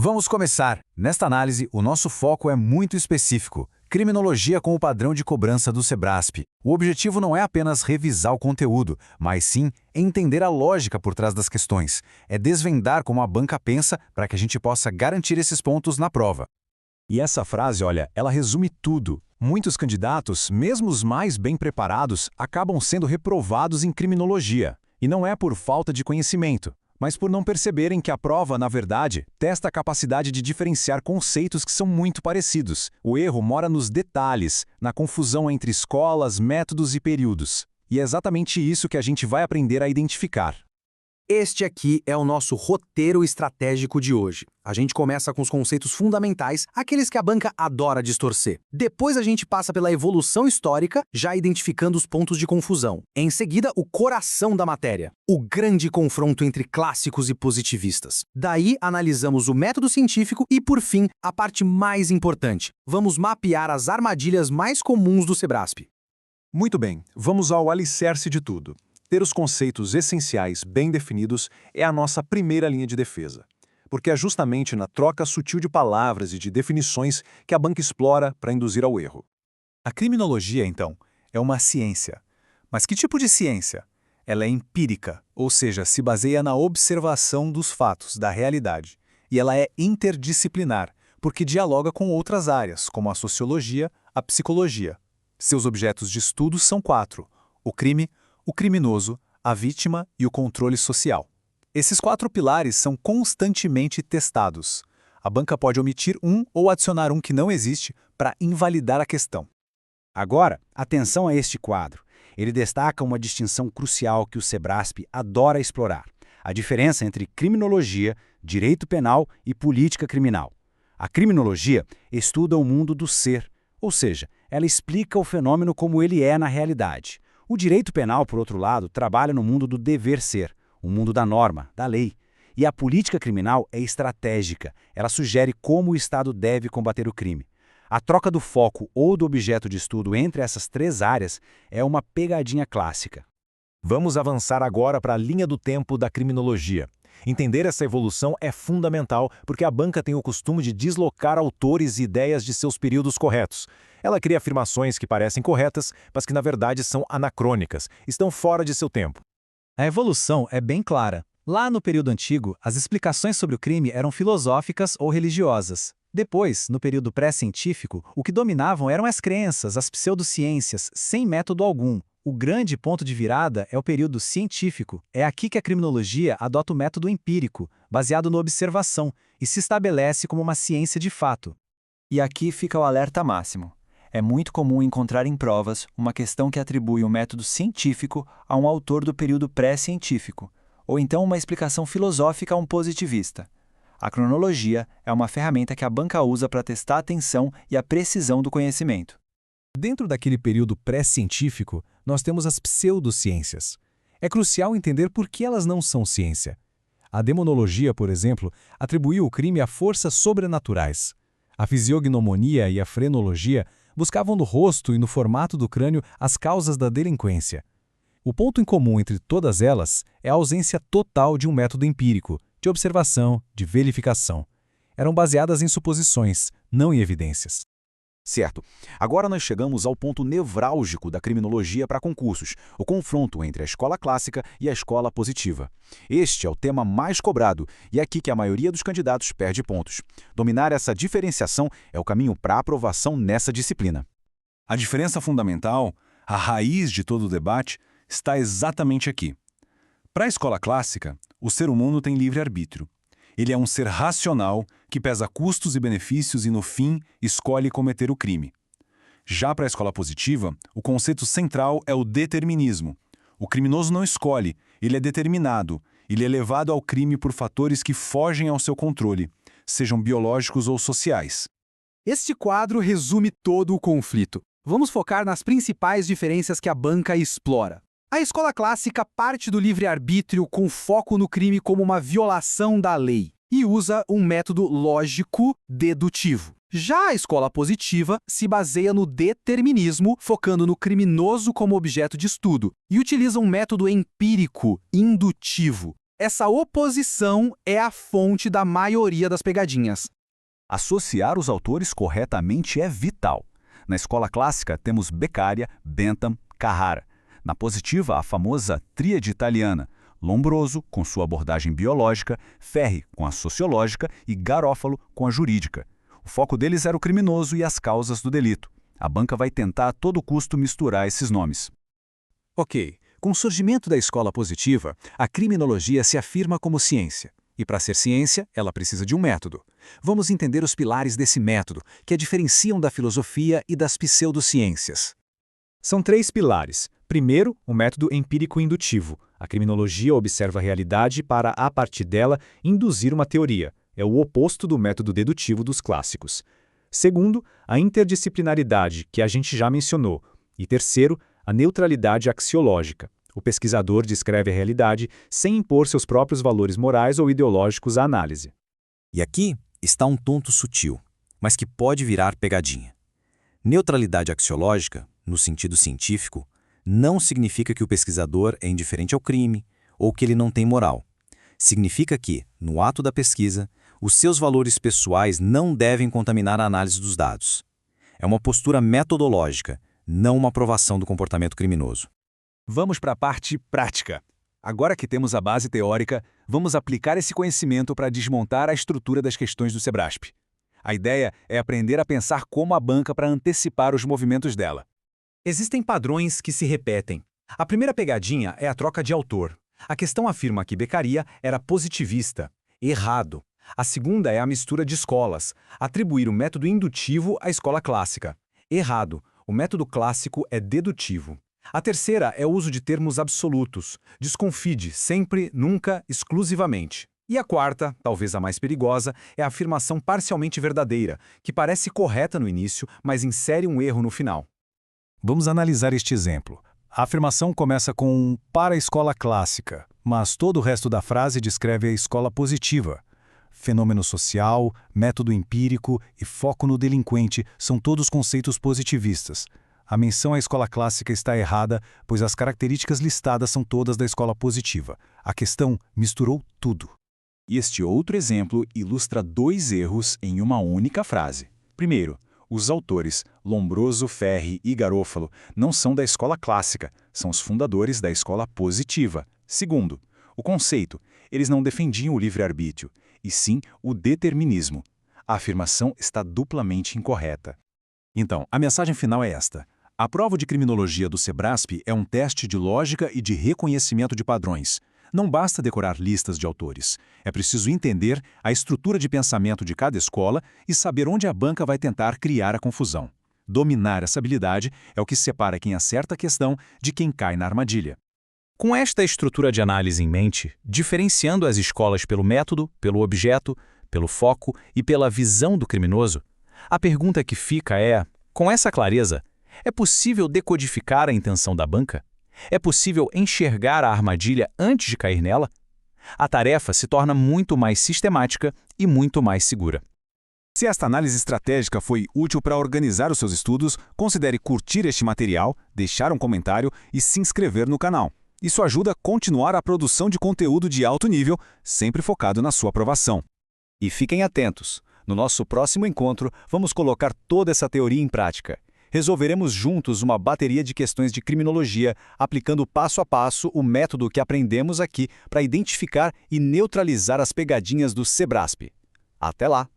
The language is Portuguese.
Vamos começar. Nesta análise, o nosso foco é muito específico. Criminologia com o padrão de cobrança do Sebrasp. O objetivo não é apenas revisar o conteúdo, mas sim entender a lógica por trás das questões. É desvendar como a banca pensa para que a gente possa garantir esses pontos na prova. E essa frase, olha, ela resume tudo. Muitos candidatos, mesmo os mais bem preparados, acabam sendo reprovados em criminologia. E não é por falta de conhecimento, mas por não perceberem que a prova, na verdade, testa a capacidade de diferenciar conceitos que são muito parecidos. O erro mora nos detalhes, na confusão entre escolas, métodos e períodos. E é exatamente isso que a gente vai aprender a identificar. Este aqui é o nosso roteiro estratégico de hoje. A gente começa com os conceitos fundamentais, aqueles que a banca adora distorcer. Depois a gente passa pela evolução histórica, já identificando os pontos de confusão. Em seguida, o coração da matéria, o grande confronto entre clássicos e positivistas. Daí, analisamos o método científico e, por fim, a parte mais importante. Vamos mapear as armadilhas mais comuns do Sebrasp. Muito bem, vamos ao alicerce de tudo. Ter os conceitos essenciais bem definidos é a nossa primeira linha de defesa, porque é justamente na troca sutil de palavras e de definições que a banca explora para induzir ao erro. A criminologia, então, é uma ciência. Mas que tipo de ciência? Ela é empírica, ou seja, se baseia na observação dos fatos, da realidade. E ela é interdisciplinar, porque dialoga com outras áreas, como a sociologia, a psicologia. Seus objetos de estudo são 4: o crime, o criminoso, a vítima e o controle social. Esses 4 pilares são constantemente testados. A banca pode omitir um ou adicionar um que não existe para invalidar a questão. Agora, atenção a este quadro. Ele destaca uma distinção crucial que o Sebrasp adora explorar: a diferença entre criminologia, direito penal e política criminal. A criminologia estuda o mundo do ser, ou seja, ela explica o fenômeno como ele é na realidade. O direito penal, por outro lado, trabalha no mundo do dever ser, o mundo da norma, da lei. E a política criminal é estratégica, ela sugere como o Estado deve combater o crime. A troca do foco ou do objeto de estudo entre essas 3 áreas é uma pegadinha clássica. Vamos avançar agora para a linha do tempo da criminologia. Entender essa evolução é fundamental porque a banca tem o costume de deslocar autores e ideias de seus períodos corretos. Ela cria afirmações que parecem corretas, mas que na verdade são anacrônicas, estão fora de seu tempo. A evolução é bem clara. Lá no período antigo, as explicações sobre o crime eram filosóficas ou religiosas. Depois, no período pré-científico, o que dominavam eram as crenças, as pseudociências, sem método algum. O grande ponto de virada é o período científico. É aqui que a criminologia adota o método empírico, baseado na observação, e se estabelece como uma ciência de fato. E aqui fica o alerta máximo. É muito comum encontrar em provas uma questão que atribui um método científico a um autor do período pré-científico, ou então uma explicação filosófica a um positivista. A cronologia é uma ferramenta que a banca usa para testar a atenção e a precisão do conhecimento. Dentro daquele período pré-científico, nós temos as pseudociências. É crucial entender por que elas não são ciência. A demonologia, por exemplo, atribuiu o crime a forças sobrenaturais. A fisiognomonia e a frenologia buscavam no rosto e no formato do crânio as causas da delinquência. O ponto em comum entre todas elas é a ausência total de um método empírico, de observação, de verificação. Eram baseadas em suposições, não em evidências. Certo. Agora nós chegamos ao ponto nevrálgico da criminologia para concursos, o confronto entre a escola clássica e a escola positiva. Este é o tema mais cobrado e é aqui que a maioria dos candidatos perde pontos. Dominar essa diferenciação é o caminho para a aprovação nessa disciplina. A diferença fundamental, a raiz de todo o debate, está exatamente aqui. Para a escola clássica, o ser humano tem livre-arbítrio. Ele é um ser racional que pesa custos e benefícios e, no fim, escolhe cometer o crime. Já para a escola positiva, o conceito central é o determinismo. O criminoso não escolhe, ele é determinado. Ele é levado ao crime por fatores que fogem ao seu controle, sejam biológicos ou sociais. Este quadro resume todo o conflito. Vamos focar nas principais diferenças que a banca explora. A escola clássica parte do livre-arbítrio com foco no crime como uma violação da lei e usa um método lógico-dedutivo. Já a escola positiva se baseia no determinismo, focando no criminoso como objeto de estudo, e utiliza um método empírico, indutivo. Essa oposição é a fonte da maioria das pegadinhas. Associar os autores corretamente é vital. Na escola clássica, temos Beccaria, Bentham, Carrara. Na positiva, a famosa tríade italiana, Lombroso, com sua abordagem biológica, Ferri, com a sociológica e Garofalo, com a jurídica. O foco deles era o criminoso e as causas do delito. A banca vai tentar a todo custo misturar esses nomes. Ok, com o surgimento da escola positiva, a criminologia se afirma como ciência. E para ser ciência, ela precisa de um método. Vamos entender os pilares desse método, que a diferenciam da filosofia e das pseudociências. São 3 pilares. Primeiro, o método empírico-indutivo. A criminologia observa a realidade para, a partir dela, induzir uma teoria. É o oposto do método dedutivo dos clássicos. Segundo, a interdisciplinaridade, que a gente já mencionou. E terceiro, a neutralidade axiológica. O pesquisador descreve a realidade sem impor seus próprios valores morais ou ideológicos à análise. E aqui está um ponto sutil, mas que pode virar pegadinha. Neutralidade axiológica, no sentido científico, não significa que o pesquisador é indiferente ao crime ou que ele não tem moral. Significa que, no ato da pesquisa, os seus valores pessoais não devem contaminar a análise dos dados. É uma postura metodológica, não uma aprovação do comportamento criminoso. Vamos para a parte prática. Agora que temos a base teórica, vamos aplicar esse conhecimento para desmontar a estrutura das questões do Sebrasp. A ideia é aprender a pensar como a banca para antecipar os movimentos dela. Existem padrões que se repetem. A primeira pegadinha é a troca de autor. A questão afirma que Beccaria era positivista. Errado. A segunda é a mistura de escolas. Atribuir o método indutivo à escola clássica. Errado. O método clássico é dedutivo. A terceira é o uso de termos absolutos. Desconfie, sempre, nunca, exclusivamente. E a quarta, talvez a mais perigosa, é a afirmação parcialmente verdadeira, que parece correta no início, mas insere um erro no final. Vamos analisar este exemplo. A afirmação começa com um para a escola clássica, mas todo o resto da frase descreve a escola positiva. Fenômeno social, método empírico e foco no delinquente são todos conceitos positivistas. A menção à escola clássica está errada, pois as características listadas são todas da escola positiva. A questão misturou tudo. Este outro exemplo ilustra 2 erros em uma única frase. Primeiro, os autores Lombroso, Ferri e Garofalo não são da escola clássica, são os fundadores da escola positiva. Segundo, o conceito, eles não defendiam o livre-arbítrio, e sim o determinismo. A afirmação está duplamente incorreta. Então, a mensagem final é esta. A prova de criminologia do Sebrasp é um teste de lógica e de reconhecimento de padrões. Não basta decorar listas de autores. É preciso entender a estrutura de pensamento de cada escola e saber onde a banca vai tentar criar a confusão. Dominar essa habilidade é o que separa quem acerta a questão de quem cai na armadilha. Com esta estrutura de análise em mente, diferenciando as escolas pelo método, pelo objeto, pelo foco e pela visão do criminoso, a pergunta que fica é, com essa clareza, é possível decodificar a intenção da banca? É possível enxergar a armadilha antes de cair nela? A tarefa se torna muito mais sistemática e muito mais segura. Se esta análise estratégica foi útil para organizar os seus estudos, considere curtir este material, deixar um comentário e se inscrever no canal. Isso ajuda a continuar a produção de conteúdo de alto nível, sempre focado na sua aprovação. E fiquem atentos, no nosso próximo encontro vamos colocar toda essa teoria em prática. Resolveremos juntos uma bateria de questões de criminologia, aplicando passo a passo o método que aprendemos aqui para identificar e neutralizar as pegadinhas do Sebrasp. Até lá!